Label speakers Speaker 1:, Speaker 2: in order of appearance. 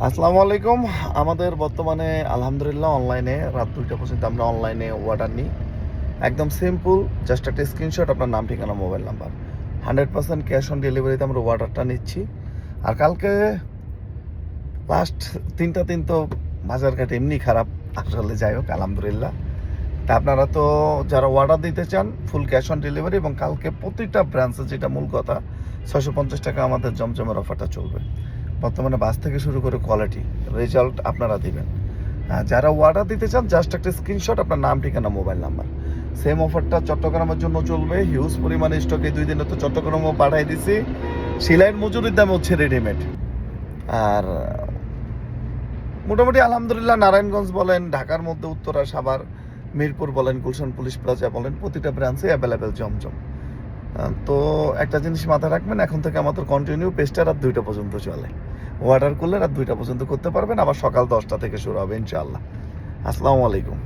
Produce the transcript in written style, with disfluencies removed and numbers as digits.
Speaker 1: আসসালামু আলাইকুম। আমাদের বর্তমানে আলহামদুলিল্লাহ অনলাইনে রাত ২টা পর্যন্ত আমরা অনলাইনে অর্ডার নিই। একদম সিম্পল, জাস্ট একটা স্ক্রিনশট, আপনার নাম, ঠিকানা, মোবাইল নাম্বার। 100% ক্যাশ অন ডেলিভারিতে আমরা অর্ডারটা নিচ্ছি। আর কালকে লাস্ট ৩টা দিন তো বাজারঘাট এমনি খারাপ। আসলে যাই হোক আলহামদুলিল্লাহ। তা আপনারা তো যারা অর্ডার দিতে চান ফুল ক্যাশ অন ডেলিভারি, এবং কালকে প্রতিটা ব্রাঞ্চে, যেটা মূল কথা, ৬৫০ টাকা আমাদের জমজমের অফারটা চলবে। বর্তমানে বাস থেকে শুরু করে কোয়ালিটি রেজাল্ট আপনারা দিবেন। যারা অর্ডার দিতে চান জাস্ট একটা স্ক্রিনশট, আপনার নাম, ঠিকানা, মোবাইল নাম্বার। সেম অফারটা চট্টগ্রামের জন্য চলবে। হিউজ পরিমাণে স্টক এই 2 দিনে তো চট্টগ্রামও পাঠাই দিছি। সিলাইয়ের মজুরির দাম হচ্ছে রেডিমেড। আর মোটামুটি আলহামদুলিল্লাহ নারায়ণগঞ্জ বলেন, ঢাকার মধ্যে উত্তরা, সাভার, মিরপুর বলেন, গুলশান পুলিশ প্লাজা বলেন, প্রতিটা ব্রাঞ্চে অ্যাভেলেবেল জমজম। তো একটা জিনিস মাথায় রাখবেন, এখন থেকে আমাদের কন্টিনিউ পেজটা রাত 2টা পর্যন্ত চলে। অর্ডার করলে রাত 2টা পর্যন্ত করতে পারবেন, আবার সকাল 10টা থেকে শুরু হবে ইনশাআল্লাহ। আসসালামু আলাইকুম।